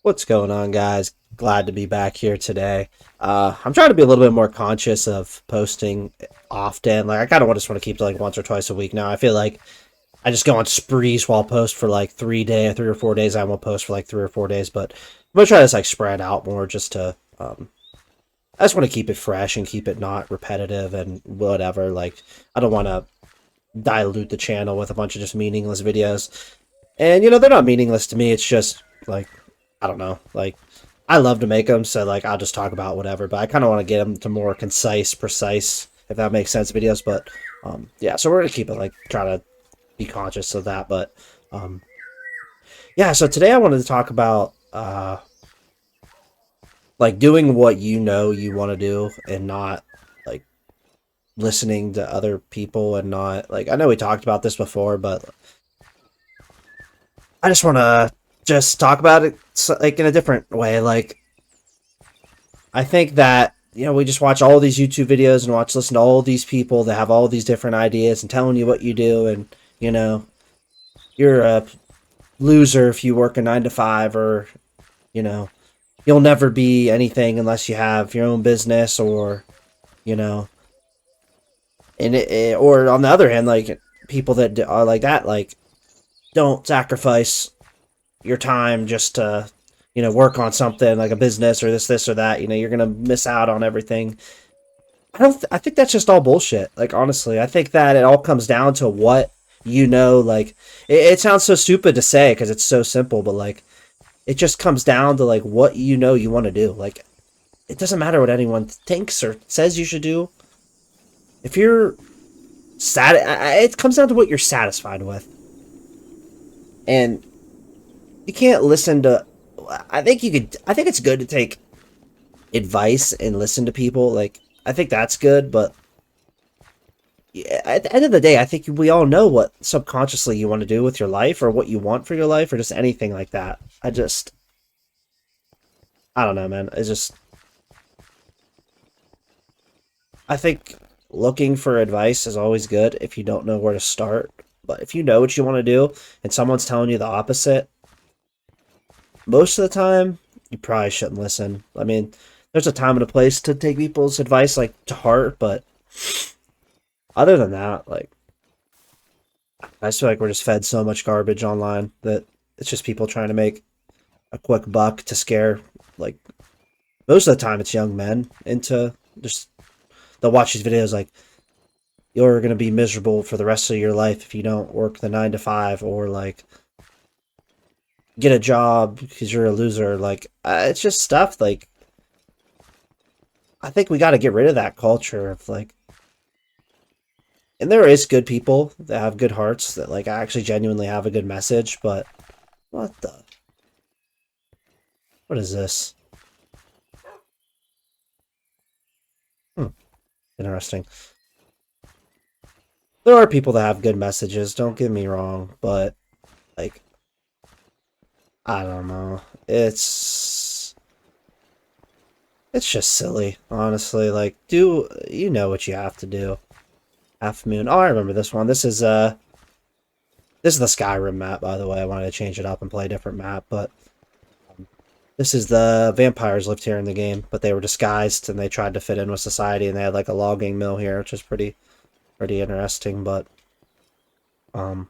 What's going on, guys? Glad to be back here today. I'm trying to be a little bit more conscious of posting often. Like, I kind of just want to keep to like once or twice a week now. I feel like I just go on sprees while I'll post for like 3 or 4 days. I won't post for like 3 or 4 days, but I'm gonna try to like spread out more just to. I just want to keep it fresh and keep it not repetitive and whatever. Like, I don't want to dilute the channel with a bunch of just meaningless videos. And they're not meaningless to me. It's just like I don't know. Like I love to make them, so like I'll just talk about whatever. But I kind of want to get them to more concise, precise, if that makes sense, videos. But yeah. So we're gonna keep it like try to be conscious of that. But um, yeah. So today I wanted to talk about like doing what you want to do and not like listening to other people and not like I know we talked about this before, but I just want to just talk about it like in a different way. Like I think that we just watch all these YouTube videos and listen to all these people that have all these different ideas and telling you what you do, and you're a loser if you work a 9 to 5, or you know you'll never be anything unless you have your own business, or you know, or on the other hand, like people that are like that, like don't sacrifice your time just to work on something like a business or this or that. You're gonna miss out on everything. I think that's just all bullshit. Like honestly, I think that it all comes down to what like it sounds so stupid to say because it's so simple, but like it just comes down to like what you want to do. Like it doesn't matter what anyone thinks or says you should do. If you're it comes down to what you're satisfied with. And you can't listen to I think it's good to take advice and listen to people. Like I think that's good, but yeah, at the end of the day, I think we all know what subconsciously you want to do with your life, or what you want for your life, or just anything like that. I don't know, man. I think looking for advice is always good if you don't know where to start. But if you know what you want to do and someone's telling you the opposite, most of the time, you probably shouldn't listen. I mean, there's a time and a place to take people's advice like to heart, but other than that, like I just feel like we're just fed so much garbage online that it's just people trying to make a quick buck to scare, like most of the time it's young men into just they'll watch these videos like you're gonna be miserable for the rest of your life if you don't work the 9 to 5, or like get a job because you're a loser. Like it's just stuff like I think we got to get rid of that culture of like, and there is good people that have good hearts that like actually genuinely have a good message, but what the what is this? Hmm, interesting. There are people that have good messages, don't get me wrong, but like I don't know. It's just silly, honestly. Like do you know what you have to do? Half Moon. Oh, I remember this one. This is the Skyrim map, by the way. I wanted to change it up and play a different map, but this is the vampires lived here in the game, but they were disguised and they tried to fit in with society, and they had like a logging mill here, which is pretty interesting. But um,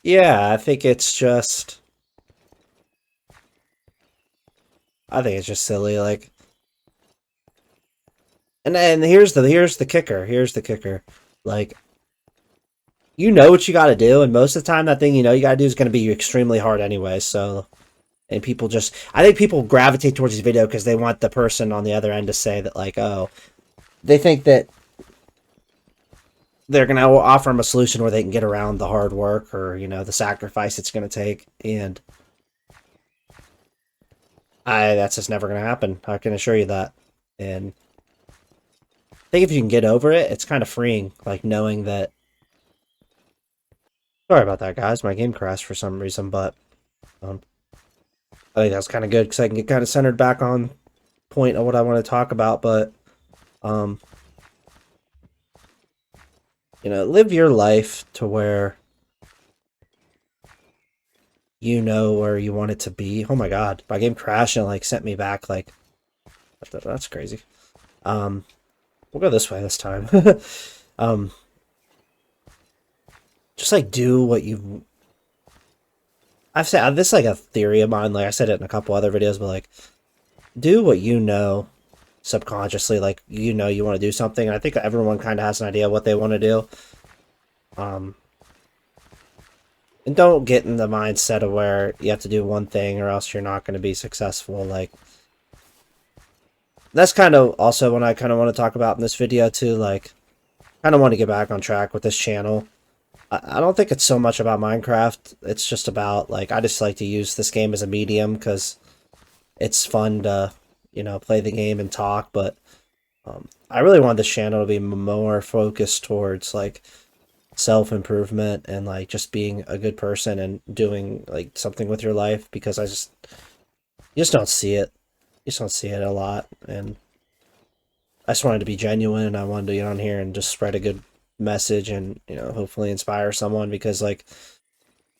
yeah, I think it's just silly. Like, and here's the kicker. Here's the kicker. Like, you know what you got to do, and most of the time, that thing you got to do is going to be extremely hard anyway. So, and people just, I think people gravitate towards this video because they want the person on the other end to say that, like, oh, they think that they're going to offer them a solution where they can get around the hard work, or the sacrifice it's going to take, and I that's just never going to happen. I can assure you that. And I think if you can get over it, it's kind of freeing, like knowing that. Sorry about that, guys. My game crashed for some reason, but um, I think that's kind of good because I can get kind of centered back on point of what I want to talk about. But um, live your life to where you know where you want it to be. Oh my god, my game crashed and like sent me back. Like that's crazy. Um, we'll go this way this time. um, just like do what you. I've said this is like a theory of mine. Like I said it in a couple other videos, but like do what you know subconsciously. Like you know you want to do something. And I think everyone kind of has an idea what they want to do. Um, and don't get in the mindset of where you have to do one thing or else you're not going to be successful. Like that's kind of also what I kind of want to talk about in this video too. Like kind of want to get back on track with this channel. I don't think it's so much about Minecraft. It's just about like I just like to use this game as a medium because it's fun to play the game and talk. But I really want this channel to be more focused towards like self improvement and like just being a good person and doing like something with your life because you just don't see it. You just don't see it a lot, and I just wanted to be genuine. I wanted to get on here and just spread a good message and hopefully inspire someone because like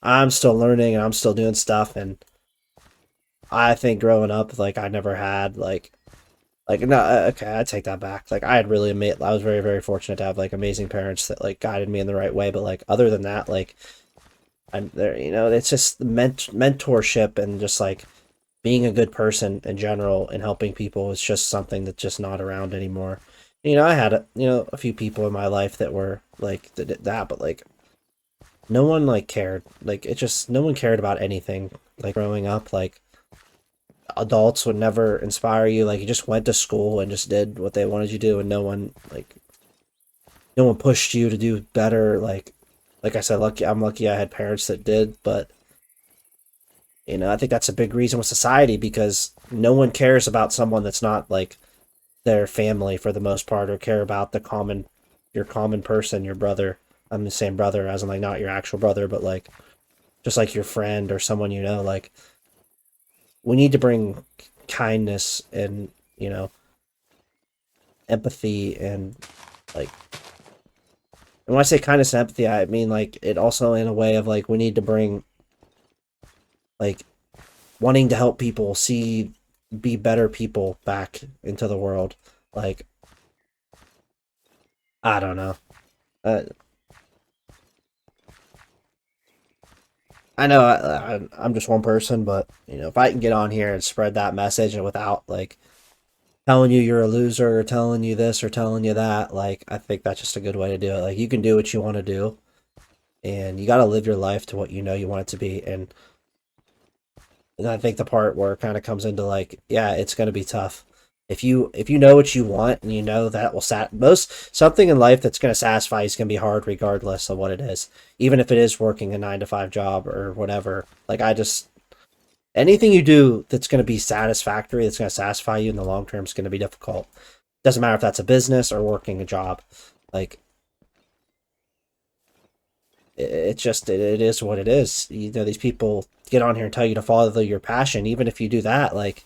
I'm still learning and I'm still doing stuff, and I think growing up like I never had like no, okay, I take that back. Like I had really I was very very fortunate to have like amazing parents that like guided me in the right way, but like other than that like I'm there, it's just mentorship and just like being a good person in general and helping people is just something that's just not around anymore. I had a few people in my life that were like that did that, but like no one like cared. Like it just no one cared about anything. Like growing up, like adults would never inspire you. Like you just went to school and just did what they wanted you to do, and no one pushed you to do better. Like I said, I'm lucky I had parents that did, but I think that's a big reason with society because no one cares about someone that's not like their family for the most part or care about your common person, your brother. I'm the same brother as in like not your actual brother, but like just like your friend or someone like we need to bring kindness and empathy and like and when I say kindness and empathy I mean like it also in a way of like we need to bring like wanting to help people be better people back into the world. Like I don't know. uh, I know I'm just one person, but if I can get on here and spread that message and without like telling you you're a loser or telling you this or telling you that, like I think that's just a good way to do it. Like you can do what you want to do, and you got to live your life to what you want it to be. And I think the part where it kind of comes into like, yeah, it's going to be tough. If you know what you want and you know that will most something in life that's going to satisfy you is going to be hard regardless of what it is, even if it is working a 9 to 5 job or whatever. Like I just anything you do that's going to be satisfactory, that's going to satisfy you in the long term is going to be difficult. Doesn't matter if that's a business or working a job. Like it's just it is what it is. These people get on here and tell you to follow your passion, even if you do that. Like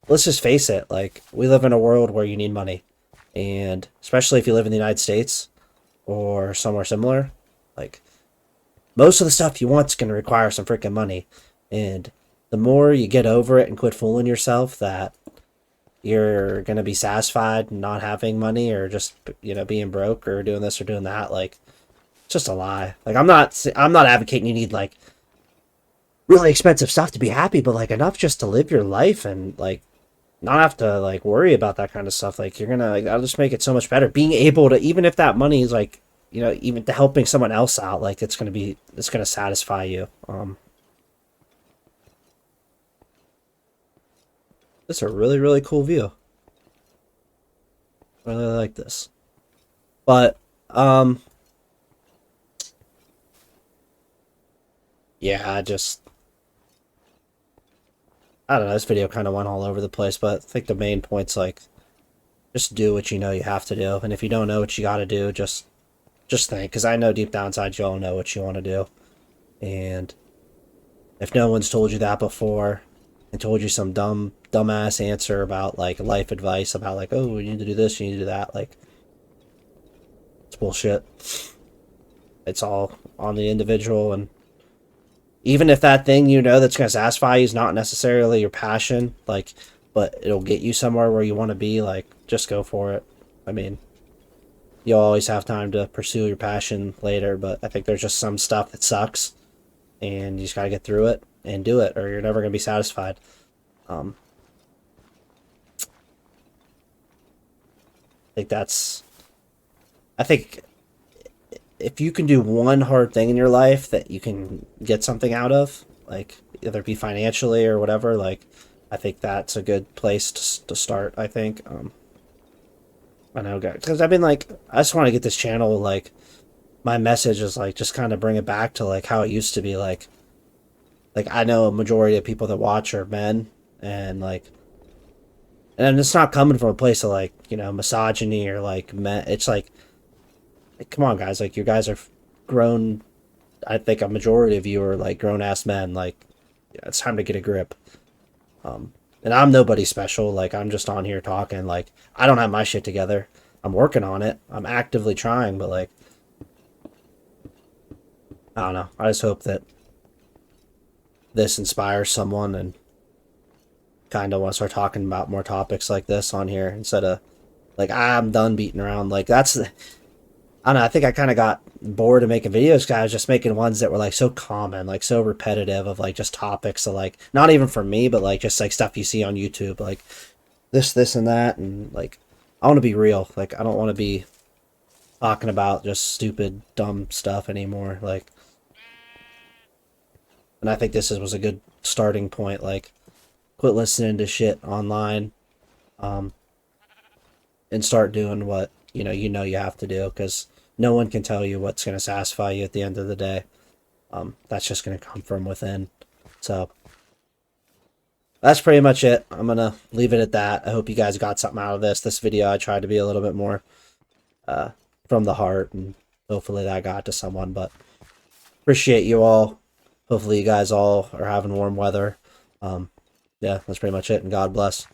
let's just face it. Like we live in a world where you need money, and especially if you live in the United States or somewhere similar, like most of the stuff you want is going to require some freaking money. And the more you get over it and quit fooling yourself that you're going to be satisfied not having money or just being broke or doing this or doing that, like it's just a lie. Like I'm not advocating you need like really expensive stuff to be happy, but like enough just to live your life and like not have to like worry about that kind of stuff. Like you're gonna like that'll just make it so much better. Being able to even if that money is like even to helping someone else out, like it's gonna satisfy you. It's a really really cool view. I really like this. But um yeah, I don't know, this video kind of went all over the place, but I think the main point's like just do what you know you have to do, and if you don't know what you got to do, just think, because I know deep down inside you all know what you want to do, and if no one's told you that before and told you some dumbass answer about like life advice about like oh you need to do this you need to do that, like it's bullshit. It's all on the individual, and even if that thing you know that's going to satisfy you is not necessarily your passion, like, but it'll get you somewhere where you want to be, like, just go for it. I mean, you'll always have time to pursue your passion later, but I think there's just some stuff that sucks, and you just got to get through it and do it, or you're never going to be satisfied. Um, I think that's, I think if you can do one hard thing in your life that you can get something out of, like either be financially or whatever, like I think that's a good place to start. I think. I know, guys, because I've been like, I just want to get this channel like my message is like just kind of bring it back to like how it used to be. Like I know a majority of people that watch are men, and like, and it's not coming from a place of like misogyny or like men. It's like, come on, guys, like you guys are grown. I think a majority of you are like grown ass men. Like, yeah, it's time to get a grip. And I'm nobody special. Like, I'm just on here talking. Like, I don't have my shit together. I'm working on it. I'm actively trying, but like, I don't know. I just hope that this inspires someone and kind of want to start talking about more topics like this on here instead of like I'm done beating around. Like that's I don't know. I think I kind of got bored of making videos because I was just making ones that were like so common, like so repetitive of like just topics of like not even for me, but like just like stuff you see on YouTube, like this, and that, and like I want to be real. Like I don't want to be talking about just stupid, dumb stuff anymore. Like, and I think was a good starting point. Like, quit listening to shit online, um, and start doing what you have to do because no one can tell you what's going to satisfy you at the end of the day. That's just going to come from within. So that's pretty much it. I'm going to leave it at that. I hope you guys got something out of this video. I tried to be a little bit more uh, from the heart, and hopefully that got to someone. But appreciate you all. Hopefully you guys all are having warm weather. Yeah, that's pretty much it, and God bless.